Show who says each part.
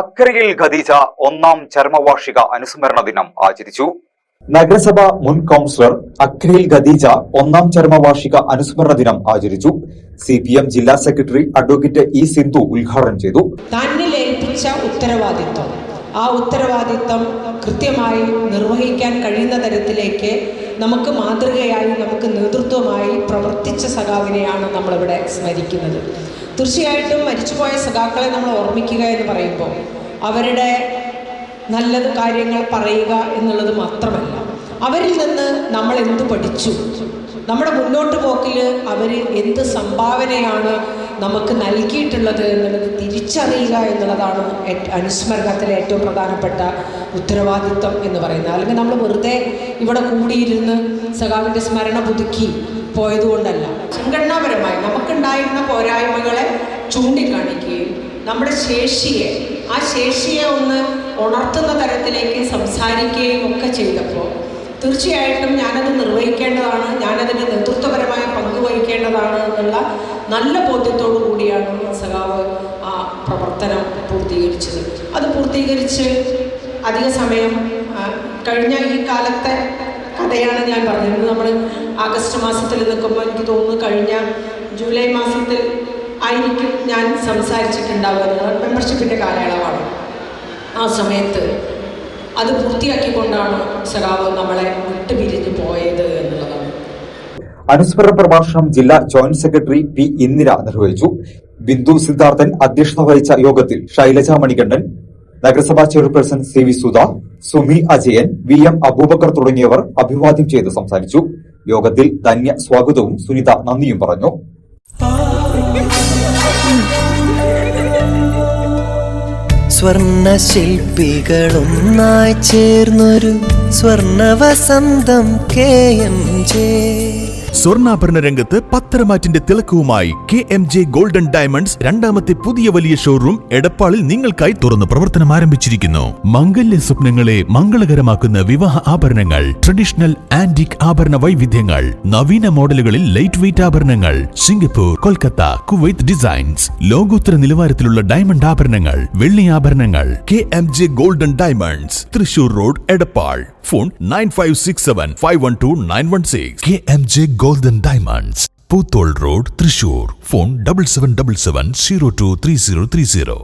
Speaker 1: അക്കരയിൽ ഖദീജ ഒന്നാം ചരമവാർഷിക അനുസ്മരണ ദിനം ആചരിച്ചു. നഗരസഭ മുൻ കൌൺസിലർ അക്കരയിൽ ഖദീജ ഒന്നാം ചരമവാർഷിക അനുസ്മരണ ദിനം ആചരിച്ചു. CPM ജില്ലാ സെക്രട്ടറി അഡ്വക്കേറ്റ് ഇ സിന്ധു ഉദ്ഘാടനം ചെയ്തു.
Speaker 2: തന്നിൽ ഏൽപ്പിച്ച ആ ഉത്തരവാദിത്തം കൃത്യമായി നിർവഹിക്കാൻ കഴിയുന്ന തരത്തിലേക്ക് നമുക്ക് മാതൃകയായി, നമുക്ക് നേതൃത്വമായി പ്രവർത്തിച്ച സഖാവിനെയാണ് നമ്മളിവിടെ സ്മരിക്കുന്നത്. തീർച്ചയായിട്ടും മരിച്ചുപോയ സഖാക്കളെ നമ്മൾ ഓർമ്മിക്കുക എന്ന് പറയുമ്പോൾ അവരുടെ നല്ലത് കാര്യങ്ങൾ പറയുക എന്നുള്ളത് മാത്രമല്ല, അവരിൽ നിന്ന് നമ്മൾ എന്ത് പഠിച്ചു, നമ്മുടെ മുന്നോട്ട് പോക്കിൽ അവർ എന്ത് സംഭാവനയാണ് നമുക്ക് നൽകിയിട്ടുള്ളത് എന്നുള്ളത് തിരിച്ചറിയുക എന്നുള്ളതാണ് അനുസ്മരണത്തിലെ ഏറ്റവും പ്രധാനപ്പെട്ട ഉത്തരവാദിത്വം എന്ന് പറയുന്നത്. അല്ലെങ്കിൽ നമ്മൾ വെറുതെ ഇവിടെ കൂടിയിരുന്ന് സഖാവിൻ്റെ സ്മരണ പുതുക്കി പോയതുകൊണ്ടല്ല, സംഘടനാപരമായി നമുക്കുണ്ടായിരുന്ന പോരായ്മകളെ ചൂണ്ടിക്കാണിക്കുകയും നമ്മുടെ ആ ശേഷിയെ ഒന്ന് ഉണർത്തുന്ന തരത്തിലേക്ക് സംസാരിക്കുകയും ഒക്കെ ചെയ്തപ്പോൾ തീർച്ചയായിട്ടും ഞാനത് നിർവഹിക്കേണ്ടതാണ്, ഞാനതിന് നേതൃത്വപരമായ പങ്കുവഹിക്കേണ്ടതാണ് എന്നുള്ള നല്ല ബോധ്യത്തോടു കൂടിയാണ് സഖാവ് ആ പ്രവർത്തനം പൂർത്തീകരിച്ചത്. അത് പൂർത്തീകരിച്ച് അധിക സമയം കഴിഞ്ഞ ഈ കാലത്തെ കഥയാണ് ഞാൻ പറഞ്ഞത്. നമ്മൾ ആഗസ്റ്റ് മാസത്തിൽ നിൽക്കുമ്പോൾ എനിക്ക് തോന്നുന്നു കഴിഞ്ഞ ജൂലൈ മാസത്തിൽ ആയിരിക്കും ഞാൻ സംസാരിച്ചിട്ടുണ്ടാവുക. മെമ്പർഷിപ്പിൻ്റെ കാലയളവാണ്. ആ സമയത്ത് അത് പൂർത്തിയാക്കിക്കൊണ്ടാണ് സഖാവ് നമ്മളെ വിട്ടുപിരിഞ്ഞു പോയത് എന്നുള്ളതാണ്.
Speaker 1: അനുസ്മരണ പ്രഭാഷണം ജില്ലാ ജോയിന്റ് സെക്രട്ടറി പി ഇന്ദിര നിർവഹിച്ചു. ബിന്ദു സിദ്ധാർത്ഥൻ അധ്യക്ഷത വഹിച്ച യോഗത്തിൽ ശൈലജ മണികണ്ഠൻ, നഗരസഭാ chairperson CV Sudha, Sumi Ajayan, VM Aboobacker തുടങ്ങിയവർ അഭിവാദ്യം ചെയ്ത് സംസാരിച്ചു. യോഗത്തിൽ ധന്യ സ്വാഗതവും സുനിത നന്ദിയും പറഞ്ഞു.
Speaker 3: സ്വർണ്ണ ശില്പികളൊന്നായി ചേർന്നൊരു സ്വർണ്ണ വസന്തം KMJ.
Speaker 4: സ്വർണ്ണാഭരണ രംഗത്ത് പത്തരമാറ്റിന്റെ തിളക്കവുമായി KMJ ഗോൾഡൻ ഡയമണ്ട്സ് രണ്ടാമത്തെ പുതിയ വലിയ ഷോറൂം എടപ്പാളിൽ നിങ്ങൾക്കായി തുറന്ന് പ്രവർത്തനം ആരംഭിച്ചിരിക്കുന്നു. മംഗല്യ സ്വപ്നങ്ങളെ മംഗളകരമാക്കുന്ന വിവാഹ ആഭരണങ്ങൾ, ട്രഡീഷണൽ ആന്റിക് ആഭരണ വൈവിധ്യങ്ങൾ, നവീന മോഡലുകളിൽ ലൈറ്റ് വെയ്റ്റ് ആഭരണങ്ങൾ, സിംഗപ്പൂർ, കൊൽക്കത്ത, കുവൈത്ത് ഡിസൈൻസ്, ലോകോത്തര നിലവാരത്തിലുള്ള ഡയമണ്ട് ആഭരണങ്ങൾ, വെള്ളി ആഭരണങ്ങൾ. KMJ golden diamonds, Thrissur road, Edappal. Phone 9567512916. KMJ Golden Diamonds, Poothole road, Thrissur. Phone 7777023030.